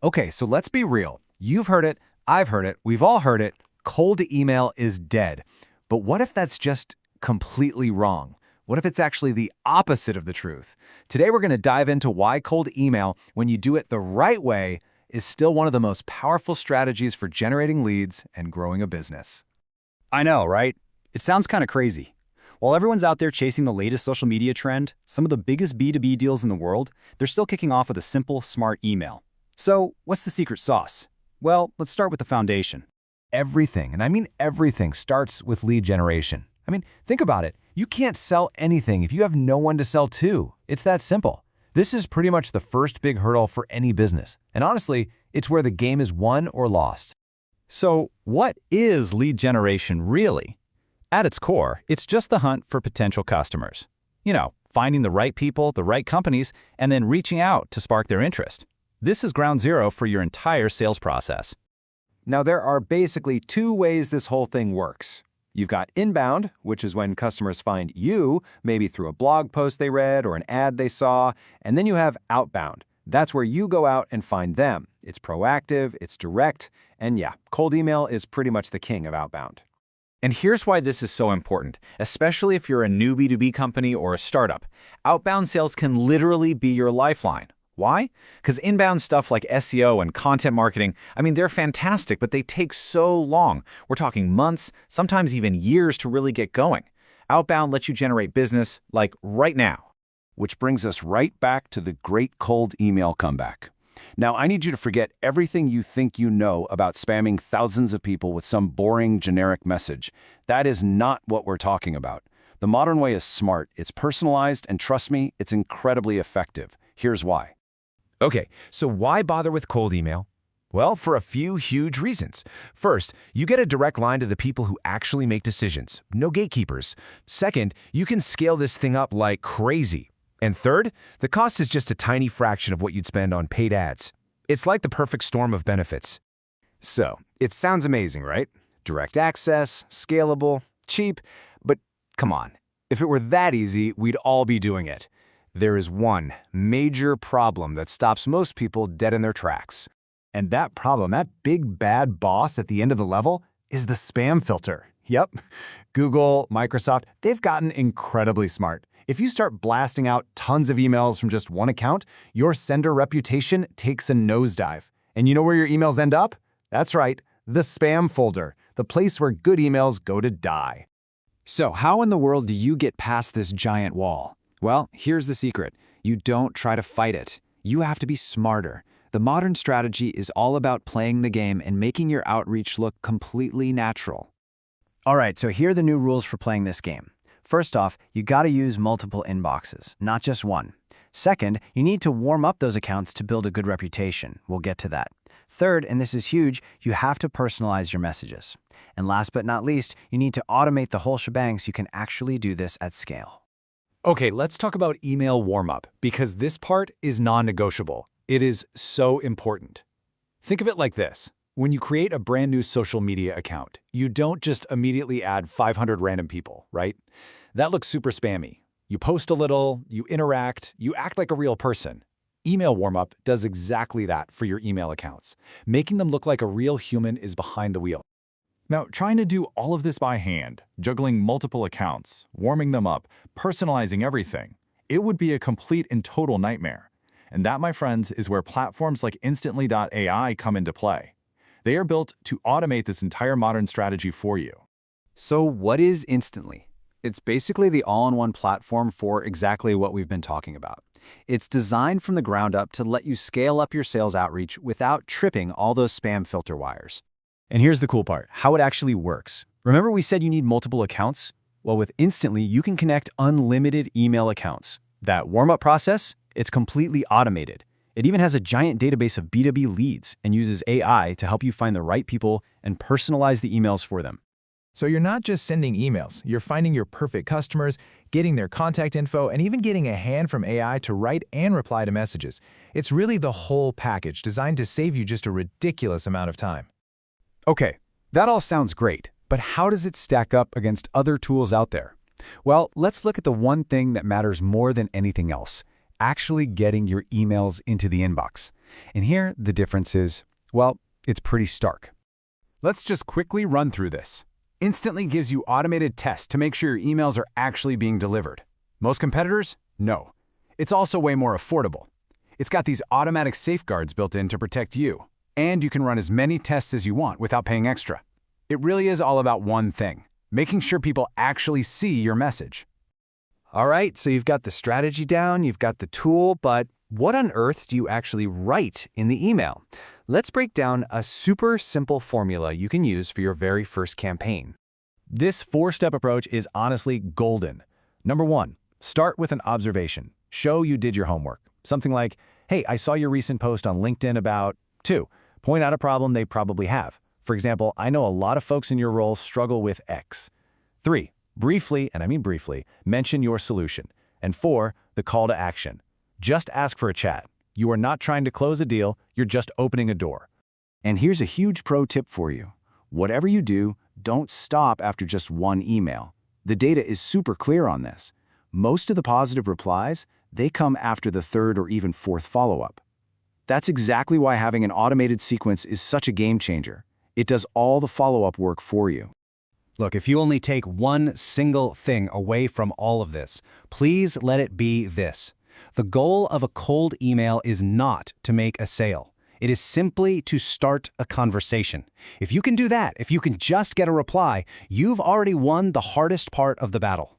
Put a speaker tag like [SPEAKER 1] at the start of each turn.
[SPEAKER 1] Okay, so let's be real. You've heard it, I've heard it, we've all heard it. Cold email is dead. But what if that's just completely wrong? What if it's actually the opposite of the truth? Today we're going to dive into why cold email, when you do it the right way, is still one of the most powerful strategies for generating leads and growing a business.
[SPEAKER 2] I know, right? It sounds kind of crazy. While everyone's out there chasing the latest social media trend, some of the biggest B2B deals in the world, they're still kicking off with a simple, smart email. So, what's the secret sauce? Well, let's start with the foundation.
[SPEAKER 1] Everything, and I mean everything, starts with lead generation. Think about it. You can't sell anything if you have no one to sell to. It's that simple. This is pretty much the first big hurdle for any business. And honestly, it's where the game is won or lost.
[SPEAKER 2] So, what is lead generation really? At its core, it's just the hunt for potential customers. Finding the right people, the right companies, and then reaching out to spark their interest. This is ground zero for your entire sales process.
[SPEAKER 1] Now, there are basically two ways this whole thing works. You've got inbound, which is when customers find you, maybe through a blog post they read or an ad they saw, and then you have outbound. That's where you go out and find them. It's proactive, it's direct, and yeah, cold email is pretty much the king of outbound.
[SPEAKER 3] And here's why this is so important, especially if you're a new B2B company or a startup. Outbound sales can literally be your lifeline. Why? Because inbound stuff like SEO and content marketing, they're fantastic, but they take so long. We're talking months, sometimes even years to really get going. Outbound lets you generate business, like right now.
[SPEAKER 1] Which brings us right back to the great cold email comeback. Now, I need you to forget everything you think you know about spamming thousands of people with some boring, generic message. That is not what we're talking about. The modern way is smart, it's personalized, and trust me, it's incredibly effective. Here's why.
[SPEAKER 4] Okay, so why bother with cold email? Well, for a few huge reasons. First, you get a direct line to the people who actually make decisions. No gatekeepers. Second, you can scale this thing up like crazy. And third, the cost is just a tiny fraction of what you'd spend on paid ads. It's like the perfect storm of benefits.
[SPEAKER 1] So, it sounds amazing, right? Direct access, scalable, cheap, but come on. If it were that easy, we'd all be doing it. There is one major problem that stops most people dead in their tracks. And that problem, that big bad boss at the end of the level, is the spam filter. Yep. Google, Microsoft, they've gotten incredibly smart. If you start blasting out tons of emails from just one account, your sender reputation takes a nosedive. And you know where your emails end up? That's right, the spam folder, the place where good emails go to die.
[SPEAKER 2] So, how in the world do you get past this giant wall? Well, here's the secret. You don't try to fight it. You have to be smarter. The modern strategy is all about playing the game and making your outreach look completely natural.
[SPEAKER 5] All right, so here are the new rules for playing this game. First off, you gotta use multiple inboxes, not just one. Second, you need to warm up those accounts to build a good reputation. We'll get to that. Third, and this is huge, you have to personalize your messages. And last but not least, you need to automate the whole shebang so you can actually do this at scale.
[SPEAKER 2] Okay, let's talk about email warm-up, because this part is non-negotiable. It is so important. Think of it like this. When you create a brand new social media account, you don't just immediately add 500 random people, right? That looks super spammy. You post a little, you interact, you act like a real person. Email warm-up does exactly that for your email accounts, making them look like a real human is behind the wheel. Now, trying to do all of this by hand, juggling multiple accounts, warming them up, personalizing everything, it would be a complete and total nightmare. And that, my friends, is where platforms like Instantly.ai come into play. They are built to automate this entire modern strategy for you. So what is Instantly? It's basically the all-in-one platform for exactly what we've been talking about. It's designed from the ground up to let you scale up your sales outreach without tripping all those spam filter wires. And here's the cool part, how it actually works. Remember we said you need multiple accounts? Well, with Instantly, you can connect unlimited email accounts. That warm-up process, it's completely automated. It even has a giant database of B2B leads and uses AI to help you find the right people and personalize the emails for them.
[SPEAKER 4] So you're not just sending emails, you're finding your perfect customers, getting their contact info, and even getting a hand from AI to write and reply to messages. It's really the whole package designed to save you just a ridiculous amount of time.
[SPEAKER 2] Okay, that all sounds great, but how does it stack up against other tools out there? Well, let's look at the one thing that matters more than anything else, actually getting your emails into the inbox. And here, the difference is, well, it's pretty stark. Let's just quickly run through this. Instantly gives you automated tests to make sure your emails are actually being delivered. Most competitors? No. It's also way more affordable. It's got these automatic safeguards built in to protect you, and you can run as many tests as you want without paying extra. It really is all about one thing, making sure people actually see your message.
[SPEAKER 1] All right, so you've got the strategy down, you've got the tool, but what on earth do you actually write in the email? Let's break down a super simple formula you can use for your very first campaign.
[SPEAKER 2] This 4-step approach is honestly golden. Number 1, start with an observation. Show you did your homework. Something like, hey, I saw your recent post on LinkedIn about. 2, point out a problem they probably have. For example, I know a lot of folks in your role struggle with X. 3, briefly, and I mean briefly, mention your solution. And 4, the call to action. Just ask for a chat. You are not trying to close a deal, you're just opening a door.
[SPEAKER 5] And here's a huge pro tip for you. Whatever you do, don't stop after just one email. The data is super clear on this. Most of the positive replies, they come after the 3rd or even 4th follow-up. That's exactly why having an automated sequence is such a game changer. It does all the follow-up work for you.
[SPEAKER 2] Look, if you only take one single thing away from all of this, please let it be this. The goal of a cold email is not to make a sale. It is simply to start a conversation. If you can do that, if you can just get a reply, you've already won the hardest part of the battle.